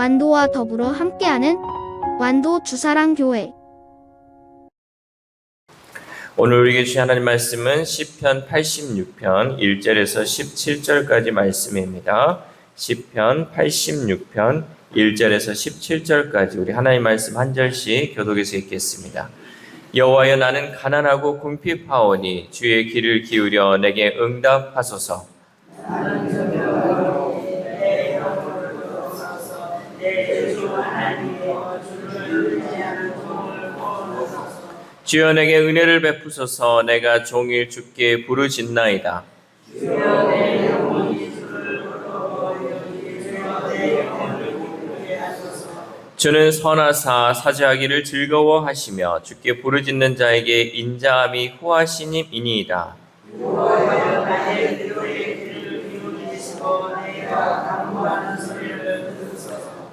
완도와 더불어 함께하는 완도 주사랑교회. 오늘 우리에게 주신 하나님 말씀은 시편 86편 1절에서 17절까지 말씀입니다. 시편 86편 1절에서 17절까지 우리 하나님 말씀 한 절씩 교독해서 읽겠습니다. 여호와여, 나는 가난하고 궁핍하오니 주의 귀를 기울여 내게 응답하소서. 주여, 내게 은혜를 베푸소서. 내가 종일 주께 부르짖나이다. 주는 선하사 사죄하기를 즐거워하시며 주께 부르짖는 자에게 인자함이 후하시님이니이다.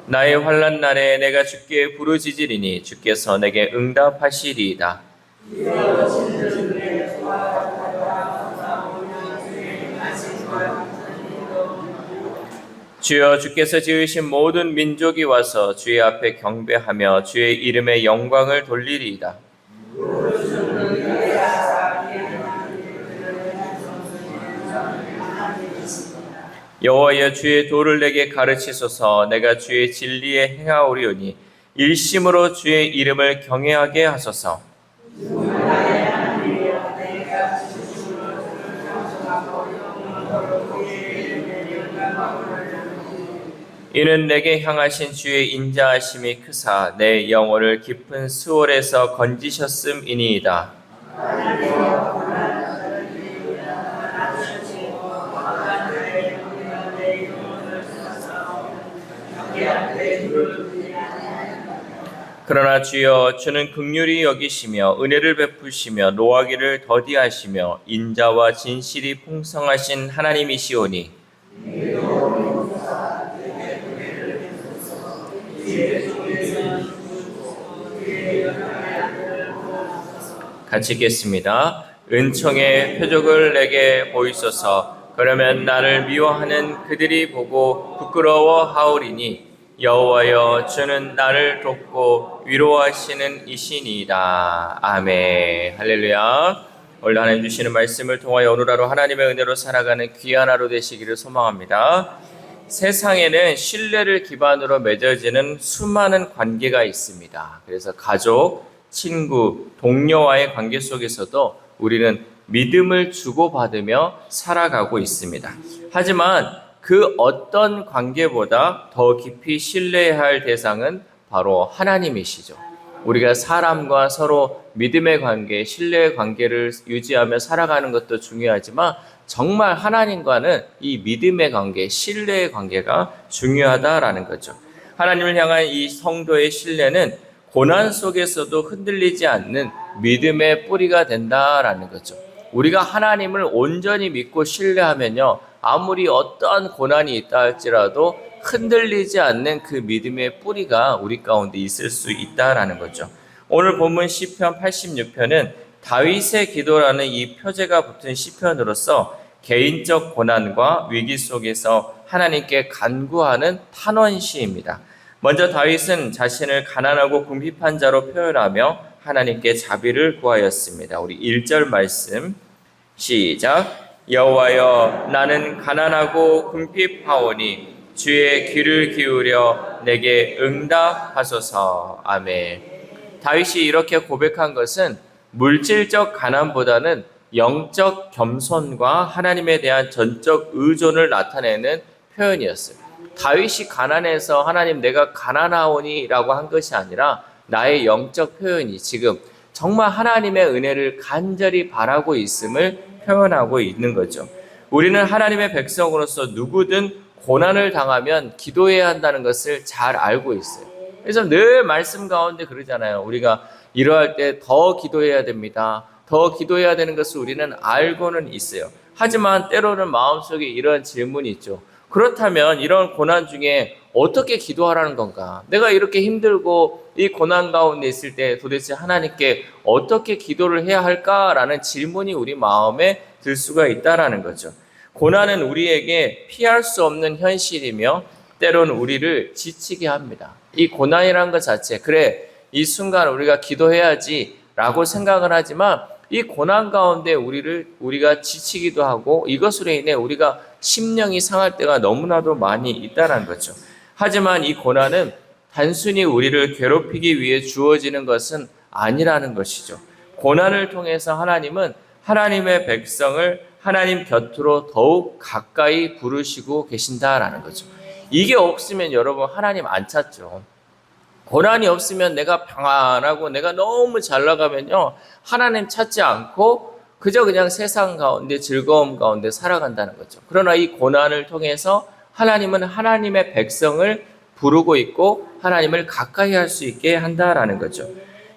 나의 환난 날에 내가 주께 부르짖으리니 주께서 내게 응답하시리이다. 주여, 주께서 지으신 모든 민족이 와서 주의 앞에 경배하며 주의 이름에 영광을 돌리리이다. 여호와여, 주의 도를 내게 가르치소서. 내가 주의 진리에 행하오리오니 일심으로 주의 이름을 경외하게 하소서. 이는 내게 향하신 주의 인자하심이 크사 내 영혼을 깊은 수월에서 건지셨음이니이다. 그러나 주여, 주는 긍휼히 여기시며 은혜를 베푸시며 노하기를 더디하시며 인자와 진실이 풍성하신 하나님이시오니 같이 읽겠습니다. 은총의 표적을 내게 보이소서. 그러면 나를 미워하는 그들이 보고 부끄러워하오리니 여호와여, 주는 나를 돕고 위로하시는 이시니이다. 아멘. 할렐루야. 오늘 하나님 주시는 말씀을 통하여 오늘 하루 하나님의 은혜로 살아가는 귀한 하루 되시기를 소망합니다. 세상에는 신뢰를 기반으로 맺어지는 수많은 관계가 있습니다. 그래서 가족, 친구, 동료와의 관계 속에서도 우리는 믿음을 주고받으며 살아가고 있습니다. 하지만 그 어떤 관계보다 더 깊이 신뢰해야 할 대상은 바로 하나님이시죠. 우리가 사람과 서로 믿음의 관계, 신뢰의 관계를 유지하며 살아가는 것도 중요하지만 정말 하나님과는 이 믿음의 관계, 신뢰의 관계가 중요하다라는 거죠. 하나님을 향한 이 성도의 신뢰는 고난 속에서도 흔들리지 않는 믿음의 뿌리가 된다라는 거죠. 우리가 하나님을 온전히 믿고 신뢰하면요, 아무리 어떠한 고난이 있다 할지라도 흔들리지 않는 그 믿음의 뿌리가 우리 가운데 있을 수 있다라는 거죠. 오늘 본문 시편 86편은 다윗의 기도라는 이 표제가 붙은 시편으로서 개인적 고난과 위기 속에서 하나님께 간구하는 탄원시입니다. 먼저 다윗은 자신을 가난하고 궁핍한 자로 표현하며 하나님께 자비를 구하였습니다. 우리 1절 말씀 시작. 여호와여, 나는 가난하고 궁핍하오니 주의 귀를 기울여 내게 응답하소서. 아멘. 다윗이 이렇게 고백한 것은 물질적 가난보다는 영적 겸손과 하나님에 대한 전적 의존을 나타내는 표현이었어요. 다윗이 가난해서 하나님 내가 가난하오니 라고 한 것이 아니라 나의 영적 표현이 지금 정말 하나님의 은혜를 간절히 바라고 있음을 표현하고 있는 거죠. 우리는 하나님의 백성으로서 누구든 고난을 당하면 기도해야 한다는 것을 잘 알고 있어요. 그래서 늘 말씀 가운데 그러잖아요. 우리가 이러할 때 더 기도해야 됩니다. 더 기도해야 되는 것을 우리는 알고는 있어요. 하지만 때로는 마음속에 이런 질문이 있죠. 그렇다면 이런 고난 중에 어떻게 기도하라는 건가? 내가 이렇게 힘들고 이 고난 가운데 있을 때 도대체 하나님께 어떻게 기도를 해야 할까라는 질문이 우리 마음에 들 수가 있다라는 거죠. 고난은 우리에게 피할 수 없는 현실이며 때로는 우리를 지치게 합니다. 이 고난이라는 것 자체, 그래, 이 순간 우리가 기도해야지 라고 생각을 하지만 이 고난 가운데 우리가 지치기도 하고 이것으로 인해 우리가 심령이 상할 때가 너무나도 많이 있다는 거죠. 하지만 이 고난은 단순히 우리를 괴롭히기 위해 주어지는 것은 아니라는 것이죠. 고난을 통해서 하나님은 하나님의 백성을 하나님 곁으로 더욱 가까이 부르시고 계신다라는 거죠. 이게 없으면 여러분 하나님 안 찾죠. 고난이 없으면 내가 평안하고 내가 너무 잘 나가면요, 하나님 찾지 않고 그저 그냥 세상 가운데 즐거움 가운데 살아간다는 거죠. 그러나 이 고난을 통해서 하나님은 하나님의 백성을 부르고 있고 하나님을 가까이 할 수 있게 한다라는 거죠.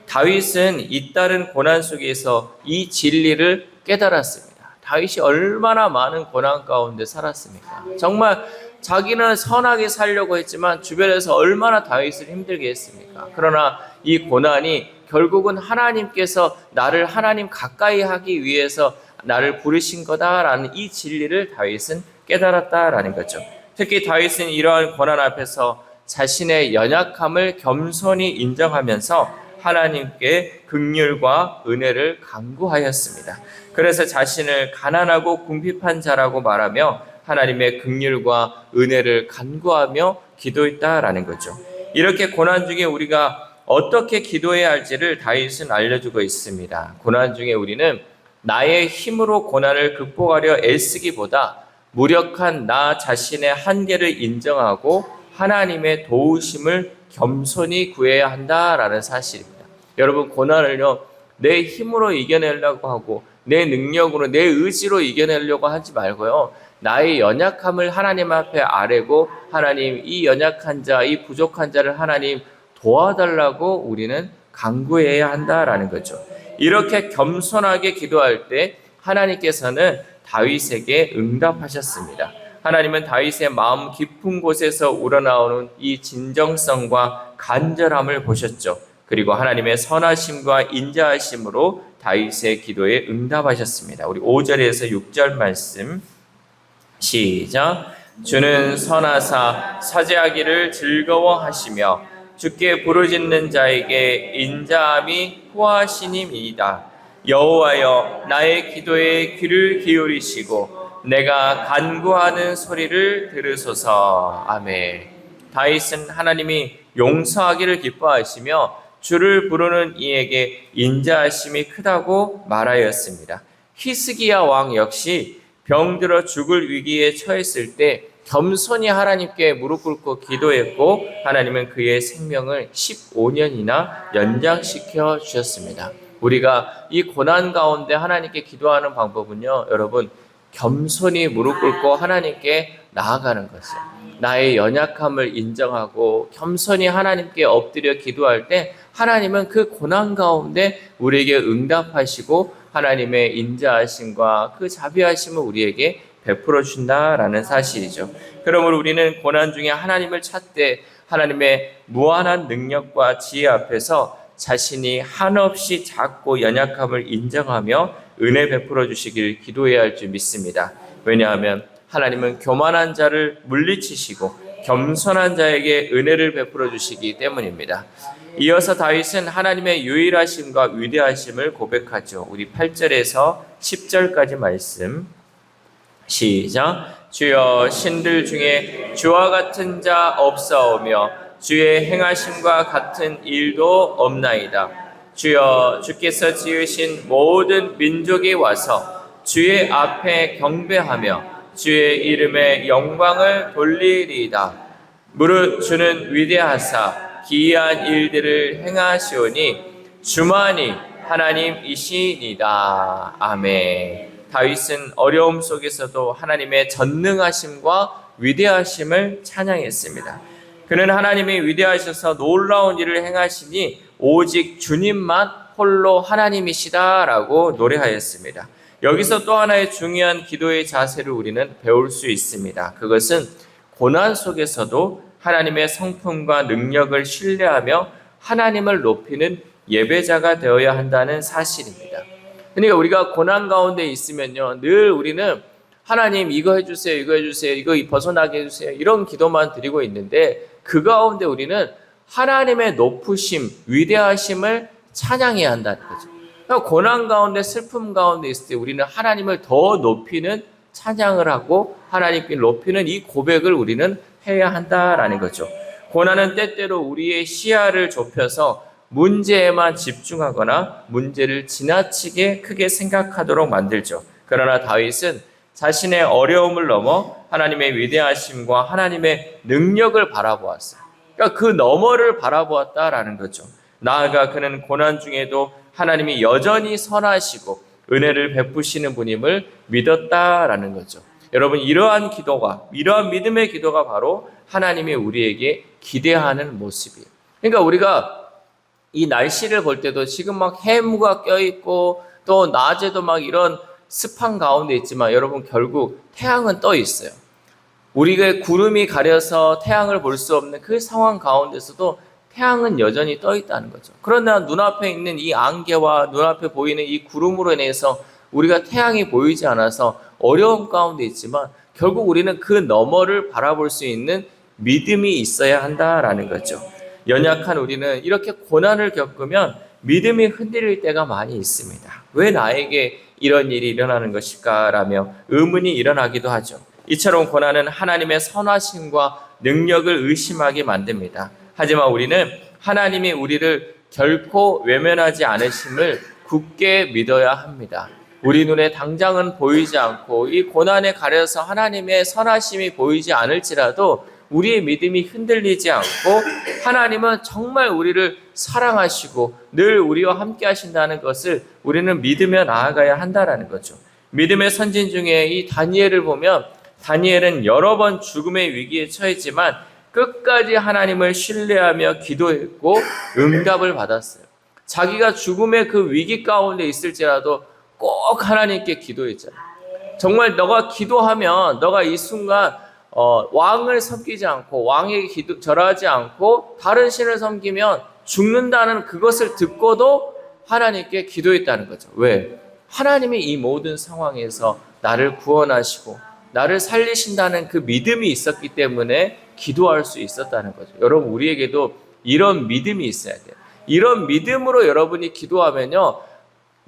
다윗은 잇따른 고난 속에서 이 진리를 깨달았습니다. 다윗이 얼마나 많은 고난 가운데 살았습니까? 정말 자기는 선하게 살려고 했지만 주변에서 얼마나 다윗을 힘들게 했습니까? 그러나 이 고난이 결국은 하나님께서 나를 하나님 가까이 하기 위해서 나를 부르신 거다라는 이 진리를 다윗은 깨달았다라는 거죠. 특히 다윗은 이러한 고난 앞에서 자신의 연약함을 겸손히 인정하면서 하나님께 긍휼과 은혜를 간구하였습니다. 그래서 자신을 가난하고 궁핍한 자라고 말하며 하나님의 긍휼과 은혜를 간구하며 기도했다라는 거죠. 이렇게 고난 중에 우리가 어떻게 기도해야 할지를 다윗은 알려주고 있습니다. 고난 중에 우리는 나의 힘으로 고난을 극복하려 애쓰기보다 무력한 나 자신의 한계를 인정하고 하나님의 도우심을 겸손히 구해야 한다라는 사실입니다. 여러분, 고난을요, 내 힘으로 이겨내려고 하고 내 능력으로, 내 의지로 이겨내려고 하지 말고요, 나의 연약함을 하나님 앞에 아뢰고 하나님, 이 연약한 자, 이 부족한 자를 하나님 도와달라고 우리는 간구해야 한다라는 거죠. 이렇게 겸손하게 기도할 때 하나님께서는 다윗에게 응답하셨습니다. 하나님은 다윗의 마음 깊은 곳에서 우러나오는 이 진정성과 간절함을 보셨죠. 그리고 하나님의 선하심과 인자하심으로 다윗의 기도에 응답하셨습니다. 우리 5절에서 6절 말씀 시작. 주는 선하사 사죄하기를 즐거워하시며 주께 부르짖는 자에게 인자함이 후하시니이다. 여호와여, 나의 기도에 귀를 기울이시고 내가 간구하는 소리를 들으소서. 아멘. 다윗은 하나님이 용서하기를 기뻐하시며 주를 부르는 이에게 인자하심이 크다고 말하였습니다. 히스기야 왕 역시 병들어 죽을 위기에 처했을 때 겸손히 하나님께 무릎 꿇고 기도했고 하나님은 그의 생명을 15년이나 연장시켜 주셨습니다. 우리가 이 고난 가운데 하나님께 기도하는 방법은요, 여러분, 겸손히 무릎 꿇고 하나님께 나아가는 것이에요. 나의 연약함을 인정하고 겸손히 하나님께 엎드려 기도할 때 하나님은 그 고난 가운데 우리에게 응답하시고 하나님의 인자하심과 그 자비하심을 우리에게 베풀어 준다라는 사실이죠. 그러므로 우리는 고난 중에 하나님을 찾되 하나님의 무한한 능력과 지혜 앞에서 자신이 한없이 작고 연약함을 인정하며 은혜 베풀어 주시길 기도해야 할 줄 믿습니다. 왜냐하면 하나님은 교만한 자를 물리치시고 겸손한 자에게 은혜를 베풀어 주시기 때문입니다. 이어서 다윗은 하나님의 유일하심과 위대하심을 고백하죠. 우리 8절에서 10절까지 말씀 시작. 주여, 신들 중에 주와 같은 자 없사오며 주의 행하심과 같은 일도 없나이다. 주여, 주께서 지으신 모든 민족이 와서 주의 앞에 경배하며 주의 이름의 영광을 돌리리이다. 무릇 주는 위대하사 기이한 일들을 행하시오니 주만이 하나님이시니이다. 아멘. 다윗은 어려움 속에서도 하나님의 전능하심과 위대하심을 찬양했습니다. 그는 하나님이 위대하셔서 놀라운 일을 행하시니 오직 주님만 홀로 하나님이시다라고 노래하였습니다. 여기서 또 하나의 중요한 기도의 자세를 우리는 배울 수 있습니다. 그것은 고난 속에서도 하나님의 성품과 능력을 신뢰하며 하나님을 높이는 예배자가 되어야 한다는 사실입니다. 그러니까 우리가 고난 가운데 있으면요, 늘 우리는 하나님 이거 해주세요, 이거 해주세요, 이거 벗어나게 해주세요, 이런 기도만 드리고 있는데 그 가운데 우리는 하나님의 높으심, 위대하심을 찬양해야 한다는 거죠. 그러니까 고난 가운데, 슬픔 가운데 있을 때 우리는 하나님을 더 높이는 찬양을 하고 하나님께 높이는 이 고백을 우리는 해야 한다라는 거죠. 고난은 때때로 우리의 시야를 좁혀서 문제에만 집중하거나 문제를 지나치게 크게 생각하도록 만들죠. 그러나 다윗은 자신의 어려움을 넘어 하나님의 위대하심과 하나님의 능력을 바라보았어요. 그러니까 그 너머를 바라보았다라는 거죠. 나아가 그는 고난 중에도 하나님이 여전히 선하시고 은혜를 베푸시는 분임을 믿었다라는 거죠. 여러분, 이러한 기도가, 이러한 믿음의 기도가 바로 하나님이 우리에게 기대하는 모습이에요. 그러니까 우리가 이 날씨를 볼 때도 지금 막 해무가 껴있고 또 낮에도 막 이런 습한 가운데 있지만 여러분, 결국 태양은 떠 있어요. 우리가 구름이 가려서 태양을 볼 수 없는 그 상황 가운데서도 태양은 여전히 떠 있다는 거죠. 그러나 눈앞에 있는 이 안개와 눈앞에 보이는 이 구름으로 인해서 우리가 태양이 보이지 않아서 어려움 가운데 있지만 결국 우리는 그 너머를 바라볼 수 있는 믿음이 있어야 한다라는 거죠. 연약한 우리는 이렇게 고난을 겪으면 믿음이 흔들릴 때가 많이 있습니다. 왜 나에게 이런 일이 일어나는 것일까라며 의문이 일어나기도 하죠. 이처럼 고난은 하나님의 선하심과 능력을 의심하게 만듭니다. 하지만 우리는 하나님이 우리를 결코 외면하지 않으심을 굳게 믿어야 합니다. 우리 눈에 당장은 보이지 않고 이 고난에 가려서 하나님의 선하심이 보이지 않을지라도 우리의 믿음이 흔들리지 않고 하나님은 정말 우리를 사랑하시고 늘 우리와 함께 하신다는 것을 우리는 믿으며 나아가야 한다는 거죠. 믿음의 선진 중에 이 다니엘을 보면 다니엘은 여러 번 죽음의 위기에 처했지만 끝까지 하나님을 신뢰하며 기도했고 응답을 받았어요. 자기가 죽음의 그 위기 가운데 있을지라도 꼭 하나님께 기도했잖아요. 정말 너가 기도하면 너가 이 순간 왕을 섬기지 않고 왕에게 절하지 않고 다른 신을 섬기면 죽는다는 그것을 듣고도 하나님께 기도했다는 거죠. 왜? 하나님이 이 모든 상황에서 나를 구원하시고 나를 살리신다는 그 믿음이 있었기 때문에 기도할 수 있었다는 거죠. 여러분, 우리에게도 이런 믿음이 있어야 돼요. 이런 믿음으로 여러분이 기도하면요,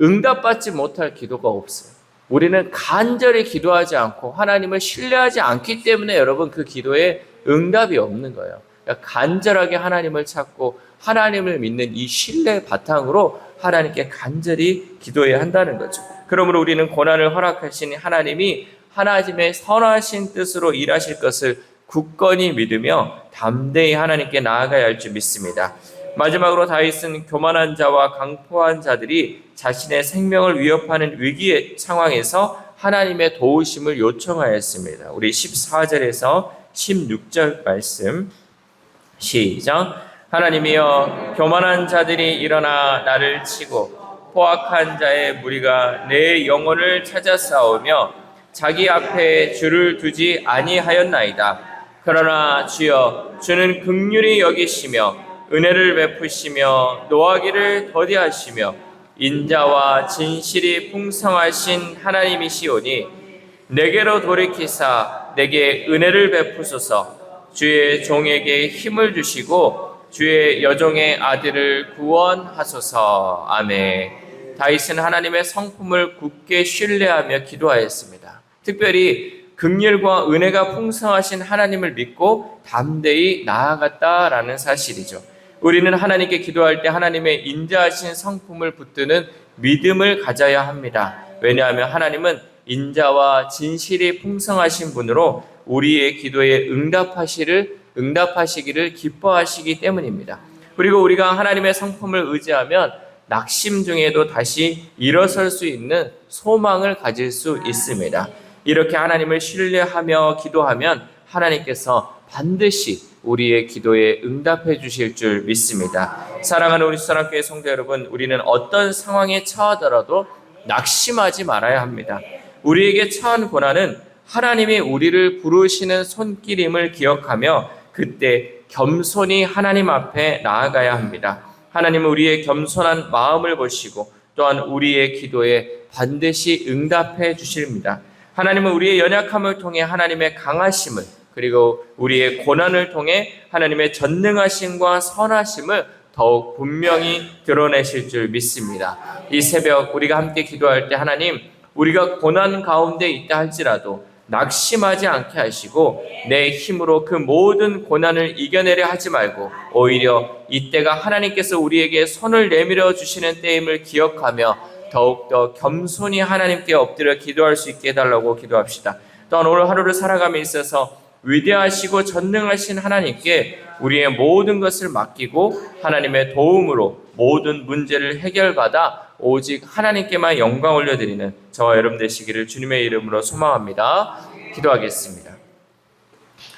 응답받지 못할 기도가 없어요. 우리는 간절히 기도하지 않고 하나님을 신뢰하지 않기 때문에 여러분 그 기도에 응답이 없는 거예요. 그러니까 간절하게 하나님을 찾고 하나님을 믿는 이 신뢰 바탕으로 하나님께 간절히 기도해야 한다는 거죠. 그러므로 우리는 고난을 허락하신 하나님이 하나님의 선하신 뜻으로 일하실 것을 굳건히 믿으며 담대히 하나님께 나아가야 할 줄 믿습니다. 마지막으로 다윗은 교만한 자와 강포한 자들이 자신의 생명을 위협하는 위기의 상황에서 하나님의 도우심을 요청하였습니다. 우리 14절에서 16절 말씀 시작. 하나님이여, 교만한 자들이 일어나 나를 치고 포악한 자의 무리가 내 영혼을 찾아 싸우며 자기 앞에 줄을 두지 아니하였나이다. 그러나 주여, 주는 긍휼히 여기시며 은혜를 베푸시며 노하기를 더디하시며 인자와 진실이 풍성하신 하나님이시오니 내게로 돌이키사 내게 은혜를 베푸소서. 주의 종에게 힘을 주시고 주의 여종의 아들을 구원하소서. 아멘. 다윗은 하나님의 성품을 굳게 신뢰하며 기도하였습니다. 특별히 긍휼과 은혜가 풍성하신 하나님을 믿고 담대히 나아갔다라는 사실이죠. 우리는 하나님께 기도할 때 하나님의 인자하신 성품을 붙드는 믿음을 가져야 합니다. 왜냐하면 하나님은 인자와 진실이 풍성하신 분으로 우리의 기도에 응답하시기를 기뻐하시기 때문입니다. 그리고 우리가 하나님의 성품을 의지하면 낙심 중에도 다시 일어설 수 있는 소망을 가질 수 있습니다. 이렇게 하나님을 신뢰하며 기도하면 하나님께서 반드시 우리의 기도에 응답해 주실 줄 믿습니다. 사랑하는 우리 수사랑교회 성도 여러분, 우리는 어떤 상황에 처하더라도 낙심하지 말아야 합니다. 우리에게 처한 고난은 하나님이 우리를 부르시는 손길임을 기억하며 그때 겸손히 하나님 앞에 나아가야 합니다. 하나님은 우리의 겸손한 마음을 보시고 또한 우리의 기도에 반드시 응답해 주십니다. 하나님은 우리의 연약함을 통해 하나님의 강하심을, 그리고 우리의 고난을 통해 하나님의 전능하심과 선하심을 더욱 분명히 드러내실 줄 믿습니다. 이 새벽 우리가 함께 기도할 때 하나님, 우리가 고난 가운데 있다 할지라도 낙심하지 않게 하시고 내 힘으로 그 모든 고난을 이겨내려 하지 말고 오히려 이때가 하나님께서 우리에게 손을 내밀어 주시는 때임을 기억하며 더욱더 겸손히 하나님께 엎드려 기도할 수 있게 해달라고 기도합시다. 또한 오늘 하루를 살아감에 있어서 위대하시고 전능하신 하나님께 우리의 모든 것을 맡기고 하나님의 도움으로 모든 문제를 해결받아 오직 하나님께만 영광 올려드리는 저와 여러분 되시기를 주님의 이름으로 소망합니다. 기도하겠습니다.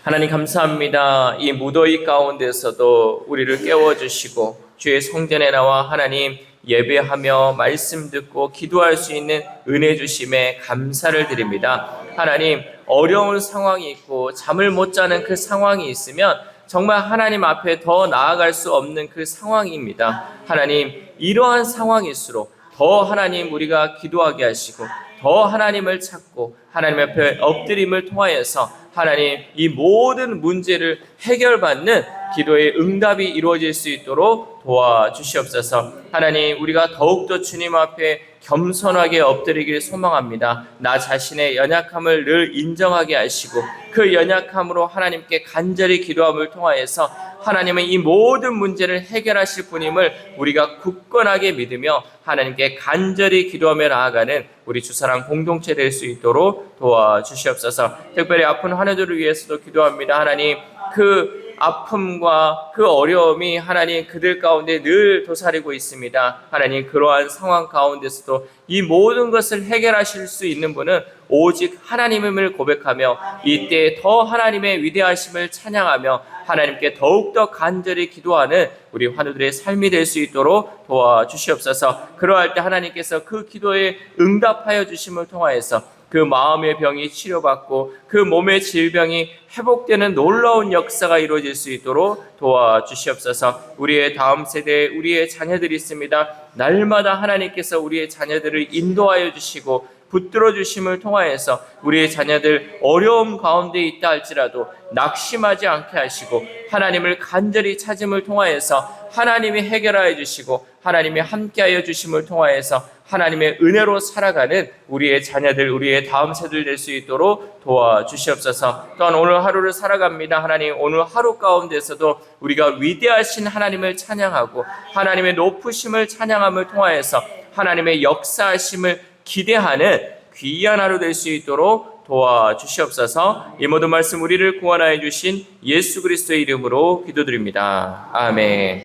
하나님 감사합니다. 이 무더위 가운데서도 우리를 깨워주시고 주의 성전에 나와 하나님 예배하며 말씀 듣고 기도할 수 있는 은혜 주심에 감사를 드립니다. 하나님, 어려운 상황이 있고 잠을 못 자는 그 상황이 있으면 정말 하나님 앞에 더 나아갈 수 없는 그 상황입니다. 하나님, 이러한 상황일수록 더 하나님 우리가 기도하게 하시고 더 하나님을 찾고 하나님 앞에 엎드림을 통하여서 하나님 이 모든 문제를 해결받는 기도의 응답이 이루어질 수 있도록 도와주시옵소서. 하나님, 우리가 더욱더 주님 앞에 겸손하게 엎드리길 소망합니다. 나 자신의 연약함을 늘 인정하게 하시고 그 연약함으로 하나님께 간절히 기도함을 통하여서 하나님은 이 모든 문제를 해결하실 분임을 우리가 굳건하게 믿으며 하나님께 간절히 기도하며 나아가는 우리 주사랑 공동체 될 수 있도록 도와주시옵소서. 특별히 아픈 환우들을 위해서도 기도합니다. 하나님, 그 아픔과 그 어려움이 하나님 그들 가운데 늘 도사리고 있습니다. 하나님, 그러한 상황 가운데서도 이 모든 것을 해결하실 수 있는 분은 오직 하나님임을 고백하며 이때 더 하나님의 위대하심을 찬양하며 하나님께 더욱더 간절히 기도하는 우리 환우들의 삶이 될 수 있도록 도와주시옵소서. 그러할 때 하나님께서 그 기도에 응답하여 주심을 통하여서 그 마음의 병이 치료받고 그 몸의 질병이 회복되는 놀라운 역사가 이루어질 수 있도록 도와주시옵소서. 우리의 다음 세대에 우리의 자녀들이 있습니다. 날마다 하나님께서 우리의 자녀들을 인도하여 주시고 붙들어 주심을 통하여서 우리의 자녀들 어려움 가운데 있다 할지라도 낙심하지 않게 하시고 하나님을 간절히 찾음을 통하여서 하나님이 해결하여 주시고 하나님이 함께하여 주심을 통하여서 하나님의 은혜로 살아가는 우리의 자녀들, 우리의 다음 세대들 될 수 있도록 도와주시옵소서. 또한 오늘 하루를 살아갑니다. 하나님, 오늘 하루 가운데서도 우리가 위대하신 하나님을 찬양하고 하나님의 높으심을 찬양함을 통하여서 하나님의 역사하심을 기대하는 귀한 하루 될 수 있도록 도와주시옵소서. 이 모든 말씀 우리를 구원하여 주신 예수 그리스도의 이름으로 기도드립니다. 아멘.